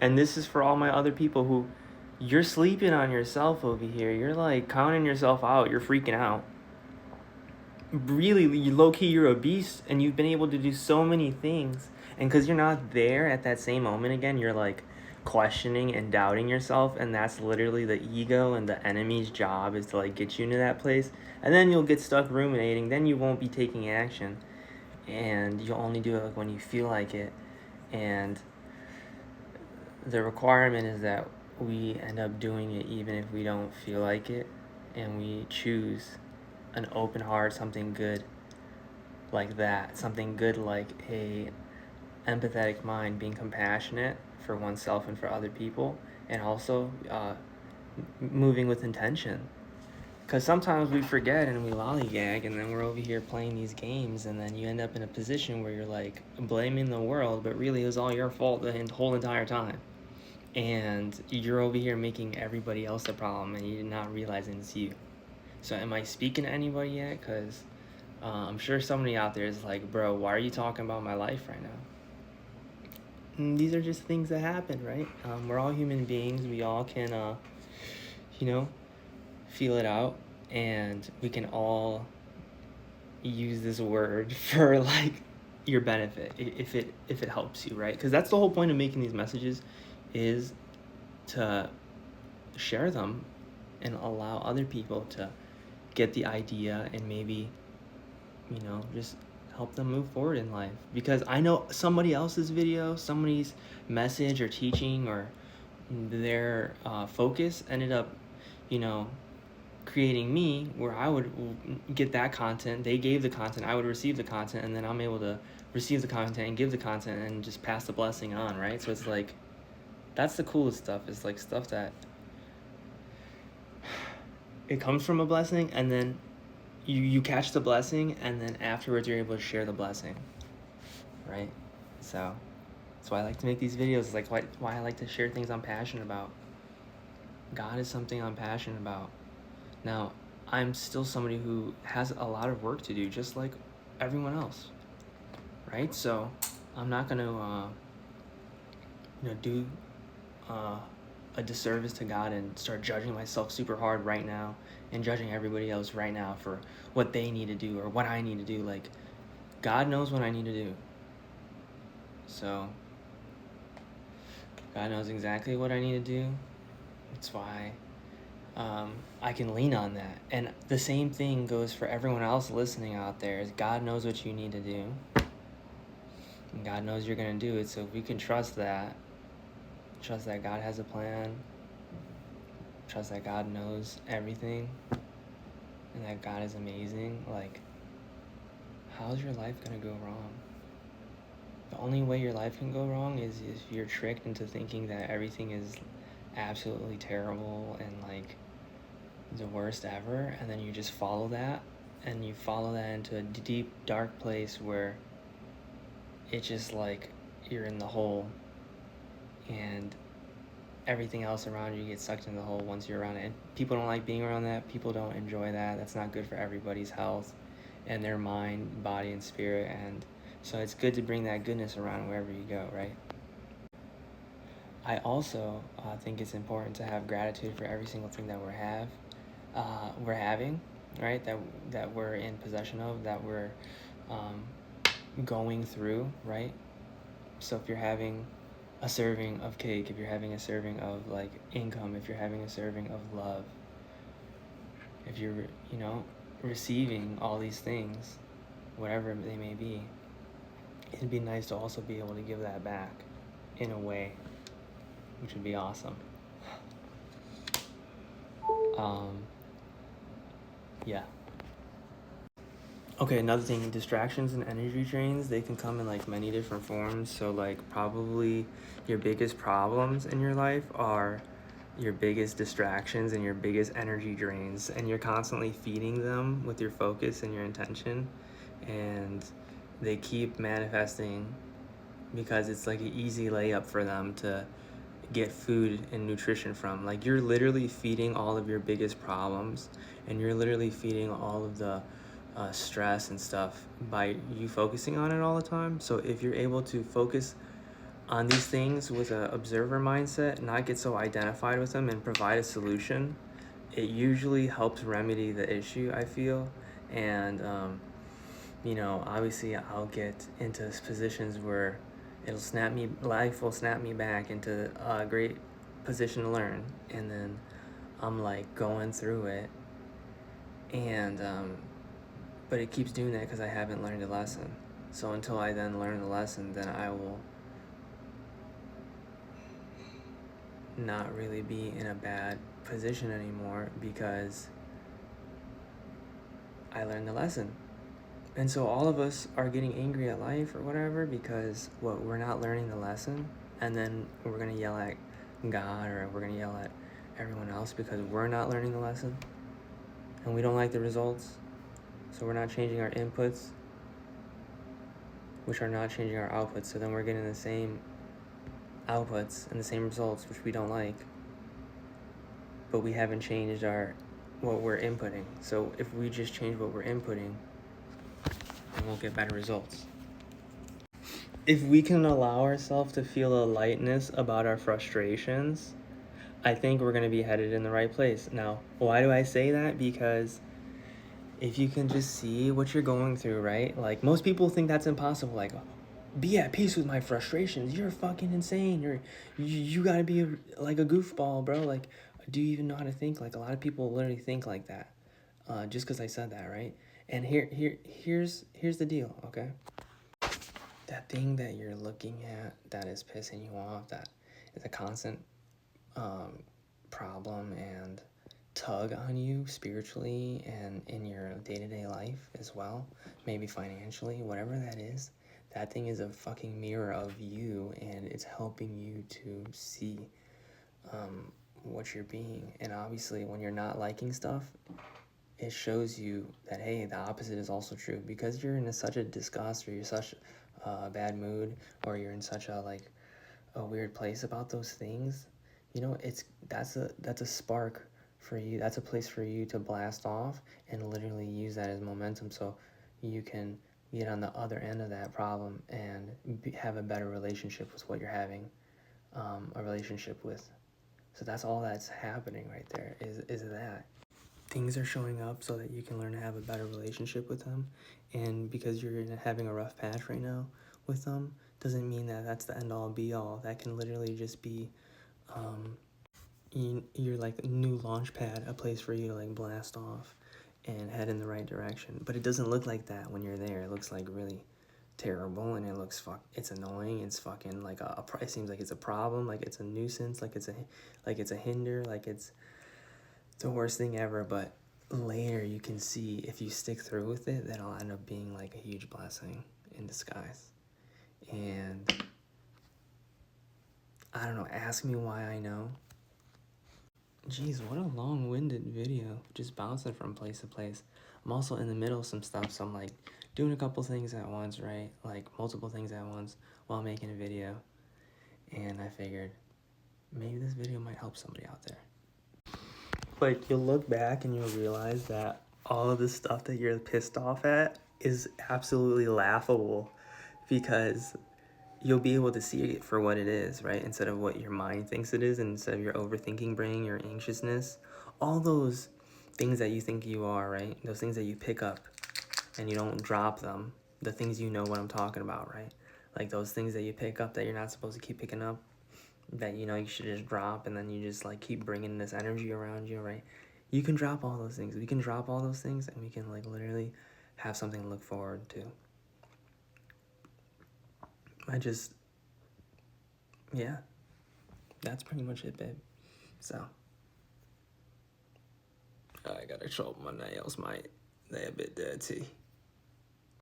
And this is for all my other people who you're sleeping on yourself over here. You're like counting yourself out. You're freaking out. Really, low key, you're a beast and you've been able to do so many things. And because you're not there at that same moment again, you're like questioning and doubting yourself. And that's literally the ego and the enemy's job, is to like get you into that place. And then you'll get stuck ruminating. Then you won't be taking action. And you'll only do it like when you feel like it. And the requirement is that we end up doing it even if we don't feel like it, and we choose an open heart, something good like that, something good like a empathetic mind, being compassionate for oneself and for other people, and also moving with intention. Because sometimes we forget and we lollygag, and then we're over here playing these games, and then you end up in a position where you're like blaming the world, but really it was all your fault the whole entire time. And you're over here making everybody else the problem, and you're not realizing it's you. So am I speaking to anybody yet? Because I'm sure somebody out there is like, bro, why are you talking about my life right now? And these are just things that happen, right? We're all human beings. We all can, you know, feel it out, and we can all use this word for like your benefit if it helps you, right? Because that's the whole point of making these messages, is to share them and allow other people to get the idea and maybe, just help them move forward in life. Because I know somebody else's video, somebody's message or teaching or their focus ended up, creating me, where I would get that content. They gave the content, I would receive the content, and then I'm able to receive the content and give the content and just pass the blessing on, right? So it's like, that's the coolest stuff. It's like stuff that it comes from a blessing, and then you catch the blessing, and then afterwards you're able to share the blessing, right? So that's why I like to make these videos. It's like why I like to share things I'm passionate about. God is something I'm passionate about. Now, I'm still somebody who has a lot of work to do, just like everyone else, right? So I'm not gonna do a disservice to God and start judging myself super hard right now, and judging everybody else right now for what they need to do or what I need to do. Like, God knows what I need to do. So God knows exactly what I need to do. That's why I can lean on that. And the same thing goes for everyone else listening out there, is God knows what you need to do. And God knows you're going to do it. So if we can trust that God has a plan, trust that God knows everything, and that God is amazing, like, how's your life going to go wrong? The only way your life can go wrong is if you're tricked into thinking that everything is absolutely terrible and like the worst ever, and then you just follow that, and you follow that into a deep, dark place where it's just like you're in the hole, and everything else around you gets sucked in the hole once you're around it. And people don't like being around that. People don't enjoy that. That's not good for everybody's health and their mind, body, and spirit. And so it's good to bring that goodness around wherever you go, right? I also think it's important to have gratitude for every single thing that we're having, right? That we're in possession of, that we're going through, right? So if you're having a serving of cake, if you're having a serving of like income, if you're having a serving of love, if you're receiving all these things, whatever they may be, it'd be nice to also be able to give that back in a way, which would be awesome. Yeah. Okay, another thing, distractions and energy drains, they can come in like many different forms. So like probably your biggest problems in your life are your biggest distractions and your biggest energy drains, and you're constantly feeding them with your focus and your intention, and they keep manifesting because it's like an easy layup for them to get food and nutrition from. Like, you're literally feeding all of your biggest problems, and you're literally feeding all of the stress and stuff by you focusing on it all the time. So if you're able to focus on these things with an observer mindset, not get so identified with them and provide a solution, it usually helps remedy the issue, I feel. And you know, obviously I'll get into positions where life will snap me back into a great position to learn, and then I'm like going through it, and but it keeps doing that because I haven't learned a lesson. So until I then learn the lesson, then I will not really be in a bad position anymore because I learned the lesson. And so all of us are getting angry at life or whatever because we're not learning the lesson, and then we're gonna yell at God or we're gonna yell at everyone else because we're not learning the lesson and we don't like the results. So we're not changing our inputs, which are not changing our outputs. So then we're getting the same outputs and the same results, which we don't like, but we haven't changed what we're inputting. So if we just change what we're inputting, then we'll get better results. If we can allow ourselves to feel a lightness about our frustrations, I think we're going to be headed in the right place. Now, why do I say that? Because if you can just see what you're going through, right? Like, most people think that's impossible. Like, be at peace with my frustrations. You're fucking insane. You gotta be like a goofball, bro. Like, do you even know how to think? Like, a lot of people literally think like that, just because I said that, right? And here's the deal, okay? That thing that you're looking at that is pissing you off, that is a constant problem and tug on you spiritually and in your day-to-day life as well, maybe financially, whatever that is, that thing is a fucking mirror of you, and it's helping you to see what you're being. And obviously when you're not liking stuff, it shows you that, hey, the opposite is also true. Because you're in such a disgust, or you're such a bad mood, or you're in such a weird place about those things, you know, that's a spark for you. That's a place for you to blast off and literally use that as momentum, so you can get on the other end of that problem and have a better relationship with what you're having a relationship with. So that's all that's happening right there, is that things are showing up so that you can learn to have a better relationship with them. And because you're having a rough patch right now with them, doesn't mean that that's the end all be all. That can literally just be your like new launch pad, a place for you to like blast off and head in the right direction. But it doesn't look like that when you're there. It looks like really terrible, and it's annoying. It's fucking like it seems like it's a problem, like it's a nuisance, like it's a hinder, like it's the worst thing ever. But later you can see, if you stick through with it, that'll end up being like a huge blessing in disguise. And I don't know, ask me why I know. Jeez, what a long-winded video, just bouncing from place to place. I'm also in the middle of some stuff, so I'm like doing a couple things at once, right? Like multiple things at once while making a video. And I figured maybe this video might help somebody out there. Like, you'll look back and you'll realize that all of the stuff that you're pissed off at is absolutely laughable, because you'll be able to see it for what it is, right? Instead of what your mind thinks it is, and instead of your overthinking brain, your anxiousness, all those things that you think you are, right? Those things that you pick up and you don't drop them, the things, you know what I'm talking about, right? Like those things that you pick up that you're not supposed to keep picking up, that you know you should just drop, and then you just like keep bringing this energy around you, right? You can drop all those things. We can drop all those things, and we can like literally have something to look forward to. Yeah, that's pretty much it, babe. So, I gotta show my nails, they're a bit dirty.